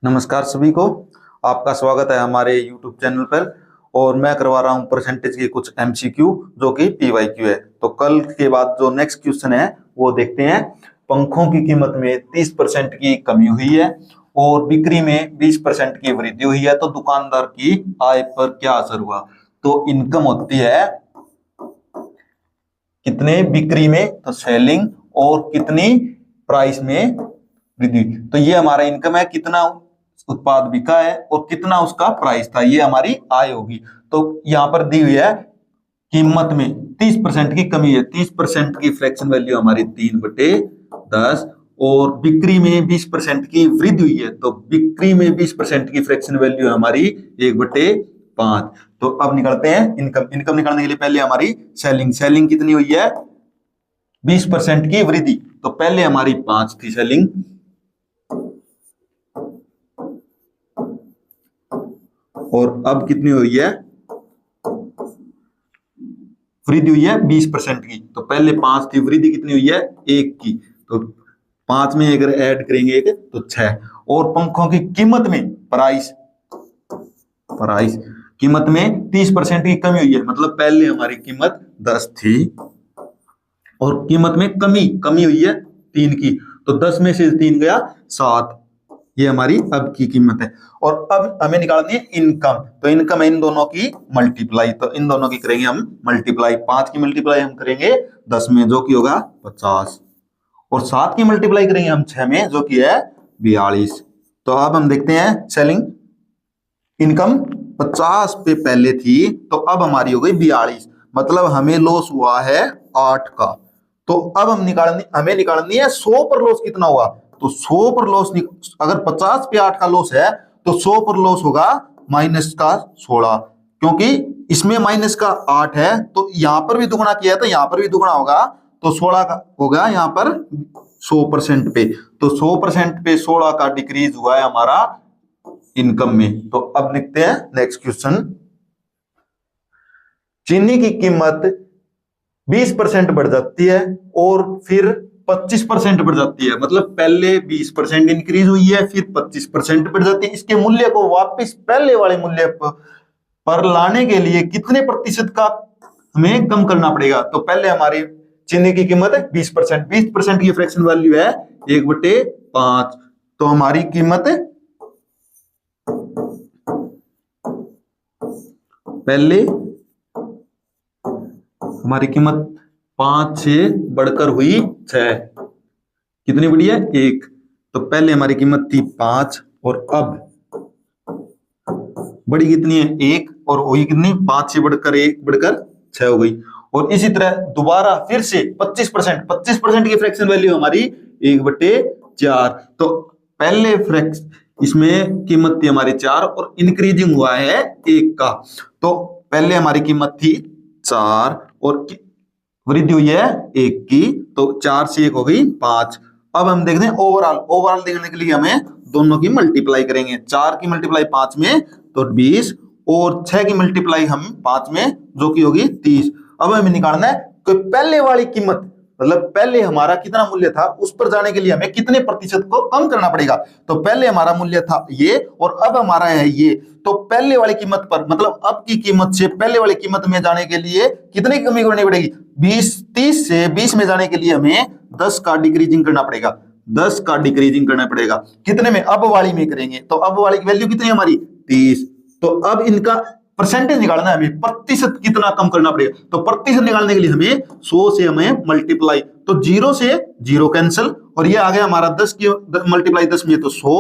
नमस्कार सभी को। आपका स्वागत है हमारे YouTube चैनल पर। और मैं करवा रहा हूं परसेंटेज के कुछ MCQ जो कि PYQ है। तो कल के बाद जो नेक्स्ट क्वेश्चन है वो देखते हैं। पंखों की कीमत में 30% की कमी हुई है और बिक्री में 20% की वृद्धि हुई है, तो दुकानदार की आय पर क्या असर हुआ। तो इनकम होती है कितने बिक्री में, तो सेलिंग, और कितनी प्राइस में वृद्धि। तो ये हमारा इनकम है, कितना उत्पाद बिका है और कितना उसका प्राइस था, ये हमारी आय होगी। तो यहां पर दी हुई है कीमत में 30% की कमी है, 30% की फ्रैक्शन वैल्यू हमारी 3/10, और बिक्री में 20% की वृद्धि हुई है, तो बिक्री में 20% की फ्रैक्शन वैल्यू हमारी 1/5। तो अब निकालते हैं इनकम। इनकम निकालने के लिए पहले हमारी सेलिंग, सेलिंग कितनी हुई है, 20% की वृद्धि, तो पहले हमारी 5 थी सेलिंग, और अब कितनी हुई है, वृद्धि हुई है 20% की। तो पहले 5 थी, वृद्धि कितनी हुई है, 1 की, तो 5 में अगर ऐड करेंगे 1 तो 6। और पंखों की कीमत में प्राइस प्राइस कीमत में 30% की कमी हुई है, मतलब पहले हमारी कीमत 10 थी और कीमत में कमी कमी हुई है 3 की, तो 10 में से 3 गया 7, ये हमारी अब की कीमत है। और अब हमें निकालनी है इनकम। तो इनकम है इन दोनों की मल्टीप्लाई, तो इन दोनों की करेंगे हम मल्टीप्लाई। 5 की मल्टीप्लाई हम करेंगे 10 में, जो कि होगा 50, और 7 की मल्टीप्लाई करेंगे हम 6 में, जो कि है 42। तो अब हम देखते हैं सेलिंग। इनकम 50 पे पहले थी, तो अब हमारी हो गई 42, मतलब हमें लॉस हुआ है 8 का। तो अब हमें निकालनी है 100 पर लॉस कितना हुआ। तो 100 पर लॉस, अगर 50 पे 8 का लॉस है तो 100 पर लॉस होगा माइनस का 16, क्योंकि इसमें माइनस का 8 है, तो यहां पर भी दुगुना किया है तो यहां पर भी दुगुना होगा, तो 16 का होगा यहां पर 100% पे। तो 100% पे 16 का डिक्रीज हुआ है हमारा इनकम में। तो अब लिखते हैं नेक्स्ट क्वेश्चन। चीनी की कीमत 20% बढ़ जाती है और फिर 25% बढ़ जाती है, मतलब पहले 20% इंक्रीज हुई है, फिर 25% बढ़ जाती है। इसके मूल्य को वापस पहले वाले मूल्य पर लाने के लिए कितने प्रतिशत का हमें कम करना पड़ेगा। तो पहले हमारी चीनी की कीमत है 20%, 20% की फ्रैक्शन वैल्यू है 1/5, तो हमारी कीमत पहले हमारी कीमत 5 से बढ़कर हुई 6, कितनी बढ़ी है 1। तो पहले हमारी कीमत थी 5 और अब बढ़ी कितनी है 1, और हुई कितनी 5 से बढ़कर 1 बढ़कर 6 हो गई। और इसी तरह दोबारा फिर से 25% की फ्रैक्शन वैल्यू हमारी 1/4। तो पहले फ्रैक्शन इसमें कीमत थी हमारी 4 और इंक्रीजिंग हुआ है 1 का। तो पहले हमारी कीमत थी 4 और वृद्धि हुई है 1 की, तो 4 से 1 हो गई 5। अब हम देखते हैं ओवरऑल देखने के लिए हमें दोनों की मल्टीप्लाई करेंगे। 4 की मल्टीप्लाई 5 में तो 20, और 6 की मल्टीप्लाई हम 5 में, जो कि होगी 30। अब हमें निकालना है कि पहले वाली कीमत, मतलब पहले हमारा कितना मूल्य था, उस पर जाने के लिए हमें कितने प्रतिशत को कम करना पड़ेगा। तो पहले हमारा मूल्य था ये और अब हमारा है ये, तो पहले वाली कीमत पर, मतलब अब की कीमत से पहले वाली कीमत में जाने के लिए कितनी कमी करनी पड़ेगी। 30 से 20 में जाने के लिए हमें 10 का डिक्रीजिंग करना पड़ेगा, 10 का डिक्रीजिंग करना पड़ेगा। कितने में, अब वाली में करेंगे, तो अब वाली की वैल्यू कितनी है हमारी 30। तो अब इनका परसेंटेज निकालना है हमें, प्रतिशत कितना कम करना पड़ेगा। तो प्रतिशत निकालने के लिए हमें 100 से हमें मल्टीप्लाई, तो 0 से 0 कैंसिल, और ये आ गया हमारा 10 की मल्टीप्लाई 10 में, तो 100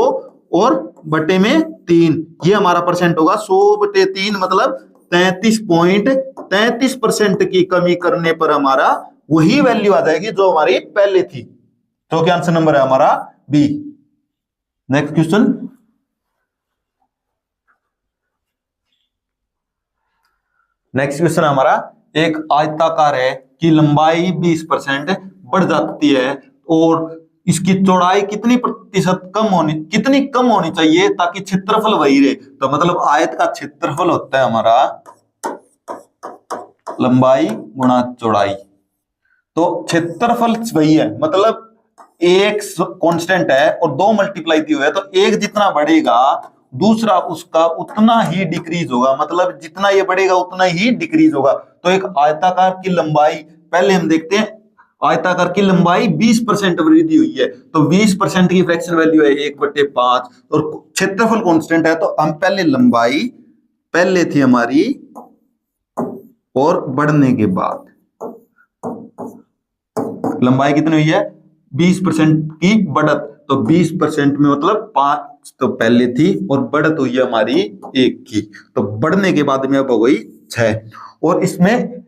और बटे में 3, ये हमारा परसेंट होगा 100/3, मतलब 33.33% की कमी करने पर हमारा वही वैल्यू आ जाएगी जो हमारी पहले थी। तो क्या आंसर नंबर है हमारा B. Next question. Next question हमारा, एक आयताकार है की लंबाई 20% बढ़ जाती है और इसकी चौड़ाई कितनी कम होनी चाहिए ताकि क्षेत्रफल वही रहे। तो मतलब आयत का क्षेत्रफल होता है हमारा लंबाई गुणा चौड़ाई, तो क्षेत्रफल वही है, मतलब एक कांस्टेंट है और 2 मल्टीप्लाई दी हुई है, तो एक जितना बढ़ेगा दूसरा उसका उतना ही डिक्रीज होगा, मतलब जितना ये बढ़ेगा उतना ही डिक्रीज होगा। तो एक आयताकार की लंबाई, पहले हम देखते हैं, आयताकार की लंबाई 20% वृद्धि हुई है, तो 20% की फ्रैक्शन वैल्यू है 1/5 और क्षेत्रफल कांस्टेंट है, तो हम पहले लंबाई पहले थी हमारी और बढ़ने के बाद लंबाई कितनी हुई है 20% की बढ़त, तो 20% में मतलब 5 तो पहले थी और बढ़त हुई है हमारी 1 की, तो बढ़ने के बाद में अब हो गई 6। और इसमें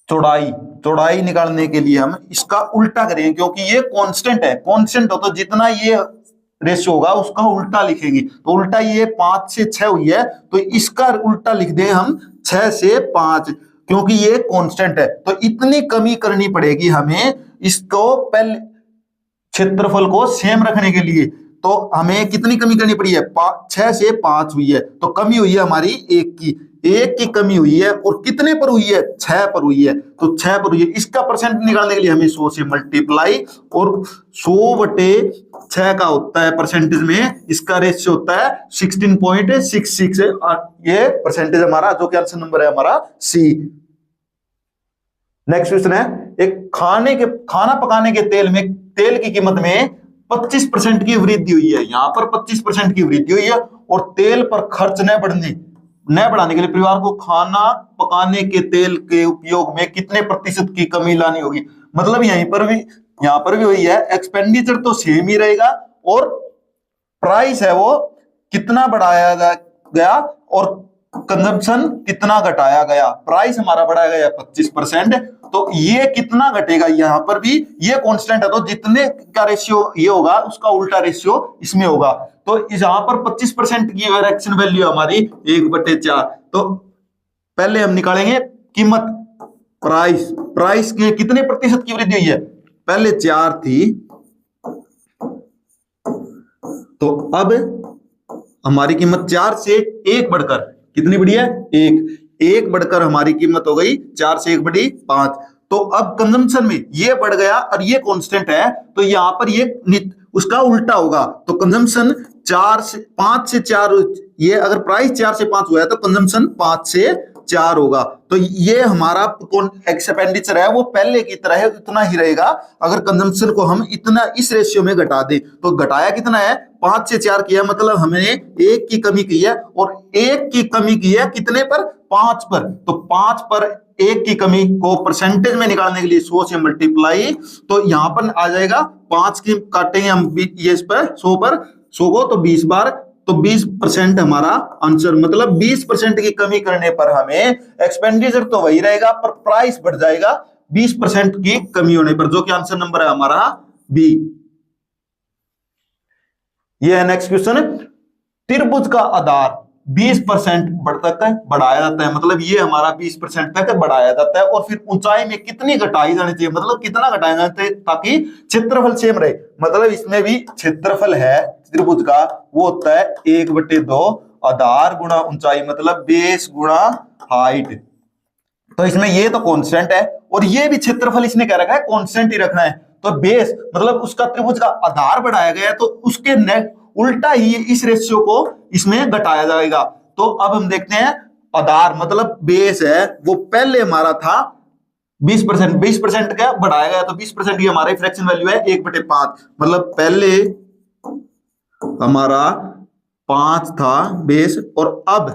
चौड़ाई निकालने के लिए हम इसका उल्टा करेंगे, क्योंकि ये कांस्टेंट है, कांस्टेंट हो तो जितना ये रेशियो होगा उसका उल्टा लिखेंगे, तो उल्टा ये 5 से 6 हुई है, तो इसका उल्टा लिख दें हम 6 से 5, क्योंकि ये कांस्टेंट है। तो इतनी कमी करनी पड़ेगी हमें इसको पहले क्षेत्रफल को सेम रखने के लिए, तो हमें कितनी कमी करनी पड़ी है 6 से 5 हुई है, तो कमी हुई है हमारी 1 की कमी हुई है, और कितने पर हुई है 6 पर हुई है, तो 6 पर हुई है। इसका परसेंट निकालने के लिए हमें 100 से मल्टीप्लाई, और 100/6 का होता है परसेंटेज में, इसका रेशियो होता है 16.66, ये परसेंटेज हमारा जो कि आंसर नंबर है हमारा सी। नेक्स्ट क्वेश्चन है, एक खाना पकाने के तेल की कीमत में 25% की वृद्धि हुई है, यहां पर 25% की वृद्धि हुई है, और तेल पर खर्च न बढ़ाने के लिए परिवार को खाना पकाने के तेल के उपयोग में कितने प्रतिशत की कमी लानी होगी। मतलब यहां पर भी वही है, एक्सपेंडिचर तो सेम ही रहेगा और प्राइस है वो कितना बढ़ाया गया और कंजम्पशन कितना घटाया गया। प्राइस हमारा बढ़ाया गया 25%, तो ये कितना घटेगा, यहां पर भी ये कांस्टेंट है, तो जितने का रेशियो ये होगा उसका उल्टा रेशियो इसमें होगा। तो यहां पर 25% की फ्रैक्शन वैल्यू हमारी 1/4, तो पहले हम निकालेंगे कीमत, प्राइस के कितने प्रतिशत की वृद्धि हुई है, पहले 4 थी, तो अब हमारी कीमत 4 से 1 बढ़कर कितनी बढ़ी है 1 बढ़कर हमारी कीमत हो गई 4 से 1/5। तो अब कंजम्पशन में ये बढ़ गया और ये कांस्टेंट है, तो यहां पर ये उसका उल्टा होगा, तो कंजम्पशन 5 से 4, ये अगर प्राइस 4 से 5 हुआ है तो कंजम्पशन 5 से 4 होगा। तो ये हमारा एक्सपेंडिचर है वो पहले की तरह है, उतना ही रहेगा। अगर कंजम्पशन को हम इतना इस रेशियो में घटा दें, तो घटाया कितना है 5 से 4 किया, मतलब हमने 1 की कमी की है, और 1 की कमी की है कितने पर 5 पर, तो 5 पर 1 की कमी को परसेंटेज में निकालने के लिए 100 से मल्टीप्लाई, तो यहां पर आ जाएगा 5 की काटेंगे हम ये इस पर 100 को, तो 20 बार, तो 20% हमारा आंसर, मतलब 20% की कमी करने पर हमें एक्सपेंडिचर तो वही रहेगा पर प्राइस बढ़ जाएगा 20% की कमी होने पर, जो कि आंसर नंबर है हमारा बी। ये है नेक्स्ट क्वेश्चन, त्रिभुज का आधार 20% बढ़ाया जाता है, मतलब ये हमारा 20% तक बढ़ाया जाता है, और फिर ऊंचाई में कितनी घटाई जानी चाहिए, मतलब कितना घटाया जाना चाहिए ताकि क्षेत्रफल सेम रहे। मतलब इसमें भी क्षेत्रफल है त्रिभुज का, वो होता है 1/2 आधार गुणा ऊंचाई, मतलब बेस गुणा हाइट। तो इसमें ये तो कांस्टेंट है और ये भी क्षेत्रफल इसने क्या रखा है कांस्टेंट ही रखना है, तो बेस मतलब उसका त्रिभुज का आधार बढ़ाया गया है, तो उसके उल्टा ही इस रेशियो को इसमें घटाया जाएगा। तो अब हम देखते हैं, आधार मतलब बेस है वो पहले हमारा था 20% का बढ़ाया गया, तो 20% की हमारी फ्रैक्शन वैल्यू है 1/5, मतलब पहले हमारा 5 था बेस, और अब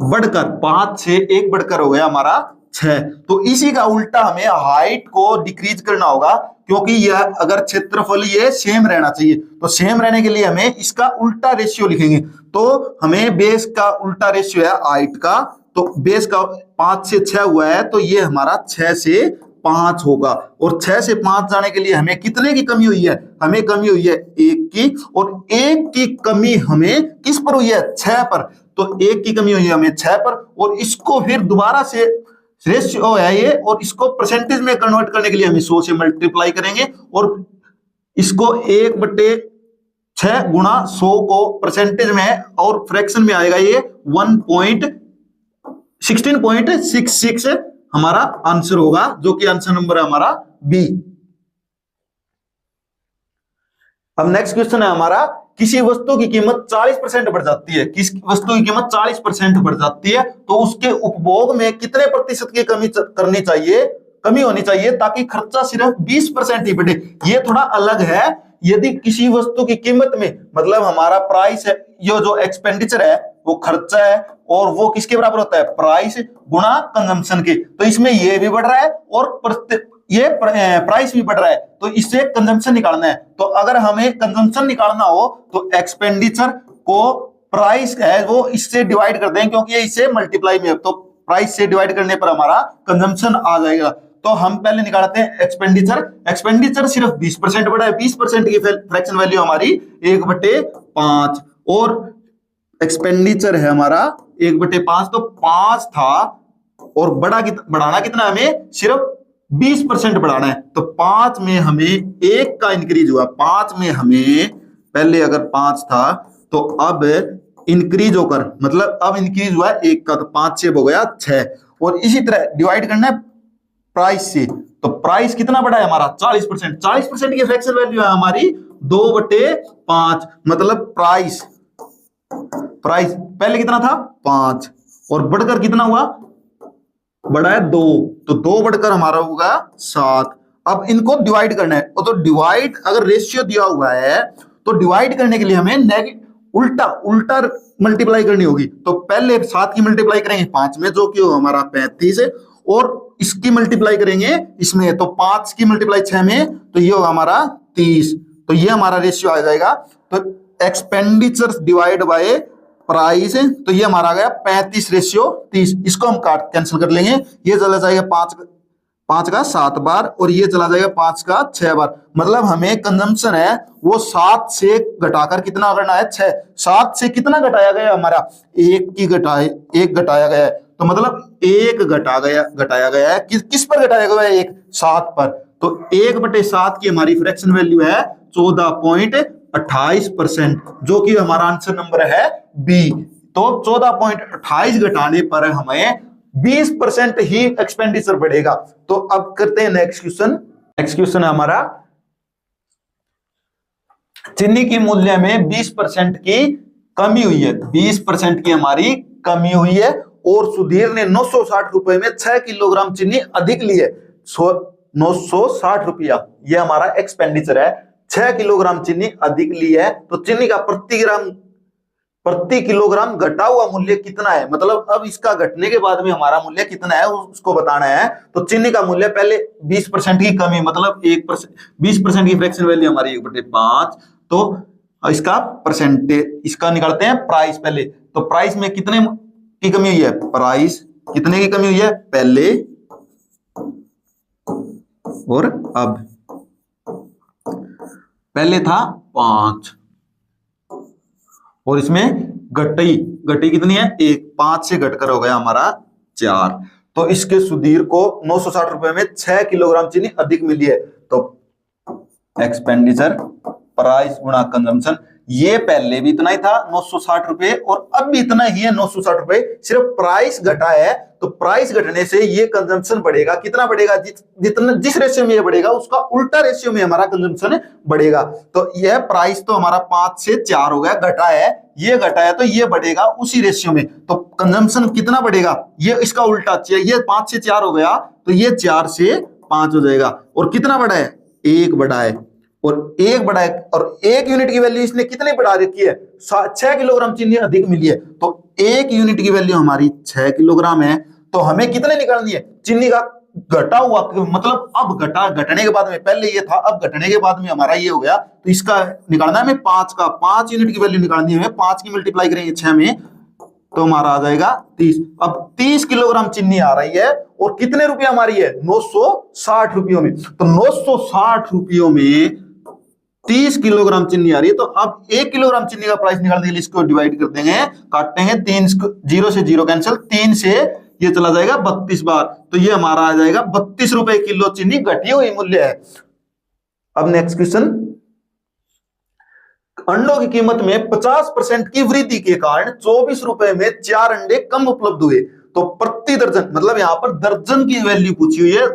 बढ़कर 5 से 1 बढ़कर हो गया हमारा 6। तो इसी का उल्टा हमें हाइट को डिक्रीज करना होगा, क्योंकि यह अगर क्षेत्रफल ये सेम रहना चाहिए, तो सेम रहने के लिए हमें इसका उल्टा रेशियो लिखेंगे। तो हमें बेस का उल्टा रेशियो है हाइट का, तो बेस का 5 से 6 हुआ है, तो ये हमारा 6 से 5 होगा, और 6 से 5 जाने के लिए हमें कितने की कमी हुई है, हमें कमी हुई है 1 की, और 1 की कमी हमें किस पर हुई है 6 पर, तो 1 की कमी हुई है हमें 6 पर, और इसको फिर दोबारा से रेशियो है ये, और इसको परसेंटेज में कन्वर्ट करने के लिए हम 100 से मल्टीप्लाई करेंगे, और इसको 1/6 गुणा 100 को परसेंटेज में और फ्रैक्शन में आएगा ये 16.66 हमारा आंसर होगा, जो कि आंसर नंबर है हमारा बी। अब नेक्स्ट क्वेश्चन है हमारा, किसी वस्तु की कीमत 40% बढ़ जाती है, किस वस्तु की कीमत 40% बढ़ जाती है तो उसके उपभोग में कितने प्रतिशत की करनी चाहिए, कमी होनी चाहिए ताकि खर्चा सिर्फ 20% ही बढ़े। ये थोड़ा अलग है। यदि किसी वस्तु की कीमत में मतलब हमारा प्राइस है, ये जो एक्सपेंडिचर है वो खर्चा है, और वो किसके बराबर होता है, प्राइस गुणा कंजम्पशन के, तो इसमें ये भी बढ़ रहा है और ये प्राइस भी बढ़ रहा है, तो इससे कंजम्पशन निकालना है। तो अगर हमें कंजम्पशन निकालना हो तो एक्सपेंडिचर को प्राइस है वो इससे डिवाइड कर दें, क्योंकि ये इससे मल्टीप्लाई में है, तो प्राइस से डिवाइड करने पर हमारा कंजम्पशन आ जाएगा। तो हम पहले निकालते हैं एक्सपेंडिचर। एक्सपेंडिचर सिर्फ 20% बढ़ा है, 20% की फ्रैक्शन वैल्यू हमारी 1/5, और एक्सपेंडिचर है हमारा 1/5, तो 5 था और बढ़ाना कितना हमें, सिर्फ 20% बढ़ाना है। तो 5 में हमें 1 का इंक्रीज हुआ, 5 में हमें पहले अगर 5 था तो अब इंक्रीज होकर मतलब अब इंक्रीज हुआ 1 का, तो 5 से हो गया 6, और इसी तरह डिवाइड करना है प्राइस से, तो प्राइस कितना बढ़ा है हमारा 40%, 40% की फ्रैक्शन वैल्यू है हमारी 2/5, मतलब प्राइस पहले कितना था 5 और बढ़कर कितना हुआ, बढ़ा है 2, तो 2 बढ़कर हमारा होगा 7। अब इनको डिवाइड करना है, तो डिवाइड अगर रेशियो दिया हुआ है तो डिवाइड करने के लिए हमें उल्टा मल्टीप्लाई करनी होगी। तो पहले 7 की मल्टीप्लाई करेंगे 5 में, जो कि हमारा 35 है, और इसकी मल्टीप्लाई करेंगे इसमें, तो 5 की मल्टीप्लाई 6 में, तो ये होगा हमारा 30, तो ये हमारा रेशियो आ जाएगा। तो एक्सपेंडिचर डिवाइड बाय प्राइस, तो ये हमारा आ गया 35/30। इसको हम कैंसिल कर लेंगे, ये चला जाएगा 5 का 7 बार, और ये चला जाएगा 5 का 6 बार, मतलब हमें कंजम्पशन है वो 7 से घटाकर कितना करना है, 6। 7 से कितना घटाया गया हमारा, 1 घटाया गया है, तो मतलब 1 घटाया गया है, किस पर घटाया गया है, 7 पर, तो 1/7 की हमारी फ्रैक्शन वैल्यू है 14.28%, जो कि हमारा आंसर नंबर है बी। तो 14.28 घटाने पर हमें 20% ही एक्सपेंडिचर बढ़ेगा। तो अब करते हैं नेक्स्ट क्वेश्चन। नेक्स्ट क्वेश्चन है हमारा, चीनी की मूल्य में 20% की कमी हुई है, 20% की हमारी कमी हुई है, और सुधीर ने 960 रुपए में 6 किलोग्राम चीनी अधिक ली है। 960 रुपया ये हमारा एक्सपेंडिचर है, 6 किलोग्राम चीनी अधिक ली है, तो चीनी का प्रति किलोग्राम घटा हुआ मूल्य कितना है, मतलब अब इसका घटने के बाद में हमारा मूल्य कितना है उसको बताना है। तो चीनी का मूल्य पहले 20% की कमी, मतलब 20% की फ्रैक्शन वैल्यू हमारी 1/5, तो इसका परसेंटेज, इसका निकालते हैं प्राइस पहले। तो प्राइस में कितने की कमी हुई है, प्राइस कितने की कमी हुई है पहले और अब, पहले था 5 और इसमें घटी कितनी है, 1, 5 से घटकर हो गया हमारा 4। तो इसके सुधीर को 960 रुपए में 6 किलोग्राम चीनी अधिक मिली है। तो एक्सपेंडिचर प्राइस गुणा कंजम्पशन, ये पहले भी इतना ही था 960 रुपए और अब भी इतना ही है 960 रुपए, सिर्फ प्राइस घटा है। तो प्राइस घटने से ये कंजम्पशन बढ़ेगा, कितना बढ़ेगा, जिस रेशियो में ये बढ़ेगा उसका उल्टा रेशियो में हमारा कंजम्पशन बढ़ेगा। तो यह प्राइस तो हमारा 5 से 4 हो गया, घटा है, ये घटा है तो ये बढ़ेगा उसी रेशियो में। तो कंजम्पशन कितना बढ़ेगा, ये इसका उल्टा, ये 5 से 4 हो गया तो ये 4 से 5 हो जाएगा। और कितना बढ़ा है, 1 बढ़ा है, और 1 बढ़ा है, और 1 यूनिट की वैल्यू इसने कितनी बढ़ा रखी है, 6 किलोग्राम चीनी अधिक मिली है। तो 1 यूनिट की वैल्यू हमारी 6 किलोग्राम है, तो हमें कितने निकालनी है, चीनी का घटा हुआ, मतलब अब घटने के बाद में, पहले ये था अब घटने के बाद में हमारा ये हो गया, तो इसका निकालना है हमें 5 यूनिट की वैल्यू निकालनी है, 5 की मल्टीप्लाई करेंगे 6 में तो हमारा आ जाएगा 30। अब 30 किलोग्राम चीनी आ रही है और कितने रुपये हमारी है, 960 रुपयों में। तो 960 रुपयों में 30 किलोग्राम चीनी आ रही है। तो अब 1 किलोग्राम चीनी का प्राइस निकालने के लिए इसको डिवाइड कर देंगे, काटेंगे, 3 0 से 0 कैंसिल, 3 से ये चला जाएगा 32 बार, तो ये हमारा आ जाएगा 32 रुपए किलो चीनी घटी हुई मूल्य है। अब नेक्स्ट क्वेश्चन, अंडों की कीमत में 50% की वृद्धि के कारण 24 रुपए में 4 अंडे कम उपलब्ध हुए। तो प्रति दर्जन, मतलब यहां पर दर्जन की वैल्यू पूछी हुई है,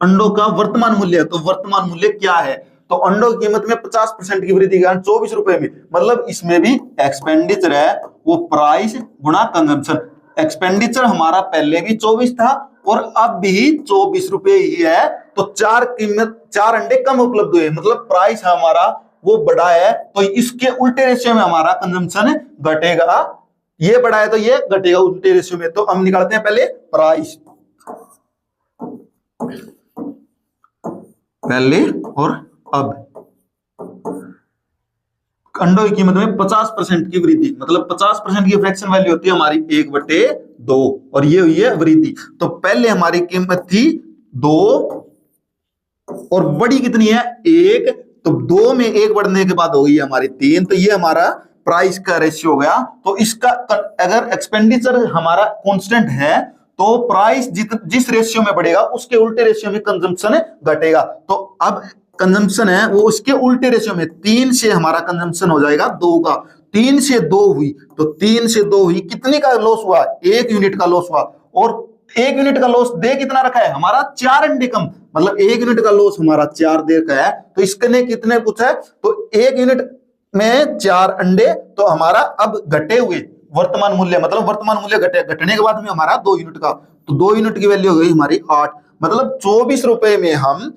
अंडों का वर्तमान मूल्य, तो वर्तमान मूल्य क्या है, तो अंडों की कीमत में 50% की वृद्धि के कारण 24 रुपए में, मतलब इसमें भी एक्सपेंडिचर है वो प्राइस गुणा कंजम्पशन। एक्सपेंडिचर हमारा पहले भी 24 था और अब भी 24 रुपए ही है, तो चार अंडे कम उपलब्ध हुए, मतलब प्राइस हमारा वो बड़ा है, तो इसके उल्टे रेशियो में हमारा कंजम्पशन घटेगा। ये बड़ा है तो ये घटेगा उल्टे रेशियो में। तो हम निकालते हैं पहले प्राइस, पहले और अब। अंडों की कीमत में 50% की वृद्धि, मतलब 50% की फ्रैक्शन वैल्यू होती है हमारी 1/2 और ये हुई है वृद्धि। तो पहले हमारी कीमत थी 2 और बड़ी कितनी है 1, तो 2 में 1 बढ़ने के बाद हो गई हमारी 3, तो ये हमारा प्राइस का रेशियो हो गया। तो इसका अगर एक्सपेंडिचर हमारा कांस्टेंट है तो प्राइस जिस रेशियो में बढ़ेगा उसके उल्टे रेशियो में कंजम्पशन घटेगा। तो अब कंजम्पशन है वो उसके उल्टे रेशियो में, 3 से हमारा कंजम्पशन हो जाएगा 2 का, 3 से 2 हुई, तो 3 से 2 हुई, कितने का लॉस हुआ 1 यूनिट का लॉस हुआ। और 1 यूनिट का लॉस दे कितना रखा है हमारा 4 अंडे कम, मतलब 1 यूनिट का लॉस हमारा 4 दे का है। तो इसने कितने पूछा है, तो 1 यूनिट में 4 अंडे, तो हमारा अब घटे हुए वर्तमान मूल्य, मतलब वर्तमान मूल्य घटने के बाद में हमारा 2 यूनिट का, तो 2 यूनिट की वैल्यू हो गई हमारी 8, मतलब 24 रुपए में हम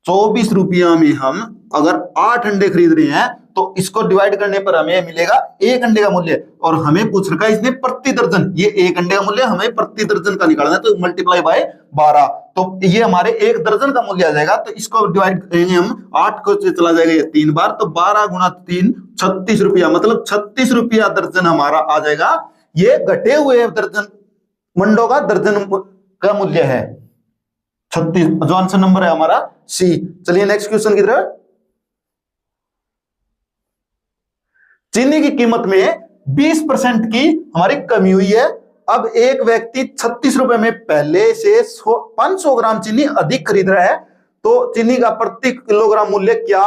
24 रुपया में हम अगर 8 अंडे खरीद रहे हैं तो इसको डिवाइड करने पर हमें मिलेगा 1 अंडे का मूल्य, और हमें पूछ रखा है इसने प्रति दर्जन, ये 1 अंडे का मूल्य हमें प्रति दर्जन का निकालना है, तो मल्टीप्लाई बाय 12, तो ये हमारे 1 दर्जन का मूल्य आ जाएगा। तो इसको डिवाइड करेंगे हम, 8 को चला जाएगा ये 3 बार, तो 12 गुणा 3 36 रुपया, मतलब 36 रुपया दर्जन हमारा आ जाएगा। ये घटे हुए दर्जन मंडों का दर्जन का मूल्य है 36, जो आंसर नंबर है हमारा सी। चलिए नेक्स्ट क्वेश्चन की तरफ। चीनी की कीमत में 20% की हमारी कमी हुई है। अब एक व्यक्ति 36 रुपए में पहले से 500 ग्राम चीनी अधिक खरीद रहा है, तो चीनी का प्रति किलोग्राम मूल्य क्या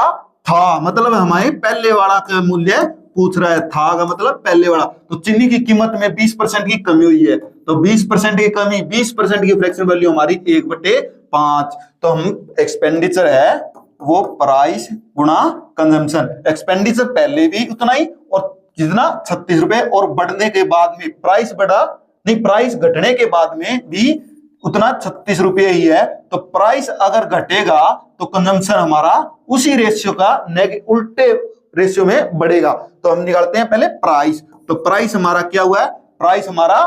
था, मतलब हमारे पहले वाला का मूल्य पूछ रहा है, था का मतलब पहले वाला। तो चीनी की कीमत में 20% की कमी हुई है, तो 20% की कमी, 20% की फ्रैक्शन वैल्यू हमारी 1/5, तो हम एक्सपेंडिचर है वो प्राइस गुणा कंजम्पशन। एक्सपेंडिचर पहले भी उतना ही और जितना 36 रुपए, और बढ़ने के बाद में प्राइस बढ़ा नहीं, प्राइस घटने के बाद में भी उतना 36 रुपए ही है। तो प्राइस अगर घटेगा तो कंजम्पशन हमारा उसी रेशियो का उल्टे रेशियो में बढ़ेगा। तो हम निकालते हैं पहले प्राइस, तो प्राइस हमारा क्या हुआ है, प्राइस हमारा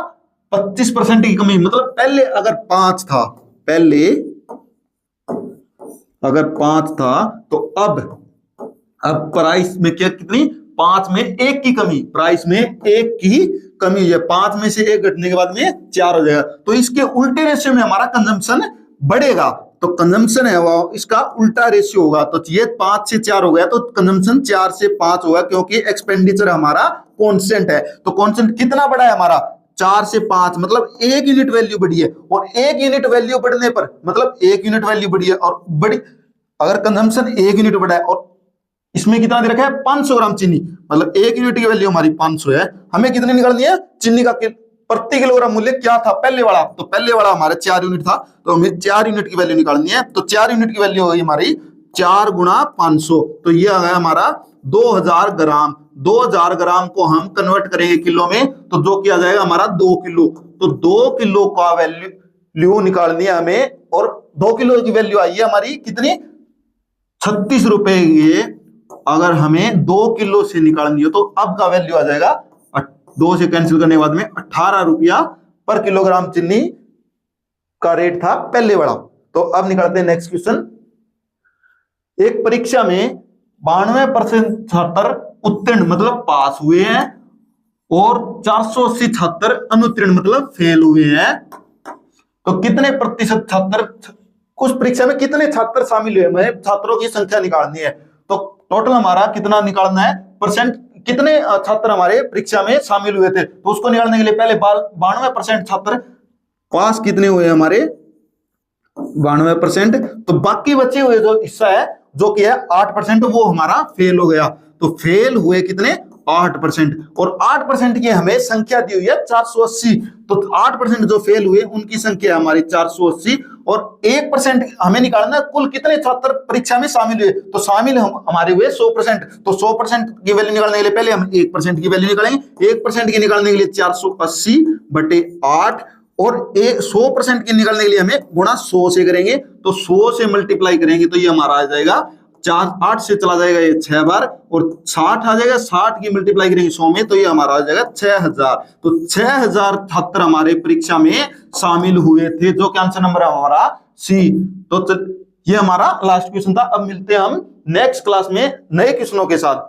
25% की कमी, मतलब पहले अगर 5 था, पहले अगर 5 था तो अब प्राइस में क्या कितनी 5 में 1 की कमी, प्राइस में 1 की कमी है, 5 में से 1 घटने के बाद में 4 हो जाएगा। तो इसके उल्टे रेशियो में हमारा कंजम्पशन बढ़ेगा, तो कंजम्पशन है वो इसका उल्टा रेशियो होगा। तो ये 5 से 4 हो गया, तो कंजम्पशन 4 से 5 होगा, क्योंकि एक्सपेंडिचर हमारा कांस्टेंट है। तो कांस्टेंट कितना बड़ा है हमारा 4 से 5, मतलब 1 यूनिट वैल्यू बढ़ी है, और 1 यूनिट वैल्यू बढ़ने पर मतलब 1 यूनिट वैल्यू बढ़ी है और बड़ी, अगर कंजम्पशन 1 यूनिट बढ़ा है और इसमें कितना दे रखा है 500 ग्राम चीनी, मतलब 1 यूनिट की वैल्यू हमारी 500 है, हमें कितनी निकालनी है चीनी का प्रति किलोग्राम मूल्य क्या था पहले वाला, तो पहले वाला हमारा 4 यूनिट था, तो हमें 4 यूनिट की वैल्यू निकालनी है। तो 4 यूनिट की वैल्यू होगी हमारी 4 गुणा 500, तो ये आ गया हमारा 2000 ग्राम। 2000 ग्राम को हम कन्वर्ट करेंगे किलो में, तो जो किया जाएगा हमारा 2 किलो, तो 2 किलो का वैल्यू निकालनी है हमें, और 2 किलो की वैल्यू आई है हमारी कितनी 36 रुपए। ये अगर हमें 2 किलो से निकालनी हो तो अब का वैल्यू आ जाएगा 2 से कैंसिल करने के बाद में 18 रुपया पर किलोग्राम चीनी का रेट था पहले वाला। तो अब निकालते हैं नेक्स्ट क्वेश्चन। एक परीक्षा में 92% छात्र उत्तीर्ण मतलब पास हुए हैं और 480 छात्र अनुत्तीर्ण मतलब फेल हुए हैं, तो कितने प्रतिशत छात्र, उस परीक्षा में कितने छात्र शामिल हुए, हमें छात्रों की संख्या निकालनी है। तो टोटल हमारा कितना निकालना है परसेंट, कितने छात्र हमारे परीक्षा में शामिल हुए थे, तो उसको निकालने के लिए पहले 92% छात्र पास कितने हुए हमारे 92%, तो बाकी बचे हुए जो हिस्सा है जो कि है 8%, वो हमारा फेल हो गया। तो फेल हुए कितने 8%, और 8% की हमें संख्या दी हुई है 480, तो 8% जो फेल हुए उनकी संख्या हमारी 480, और 1% हमें निकालना है कुल कितने छात्र परीक्षा में शामिल हुए, तो शामिल हमारे हुए 100%, तो 100% की वैल्यू निकालने के लिए पहले हम 1% की वैल्यू निकालेंगे। 1% की निकालने के लिए 480/8 और 100% की निकालने के लिए हमें गुणा 100 से करेंगे, तो 100 से मल्टीप्लाई करेंगे तो ये हमारा आ जाएगा 8 से चला जाएगा ये 6 बार और 60 आ जाएगा, 60 की मल्टीप्लाई करेंगे 100 में तो ये हमारा आ जाएगा 6000। तो 6000 छात्र हमारे परीक्षा में शामिल हुए थे, जो कि आंसर नंबर है हमारा सी। तो ये हमारा लास्ट क्वेश्चन था। अब मिलते हैं हम नेक्स्ट क्लास में नए क्वेश्चनों के साथ।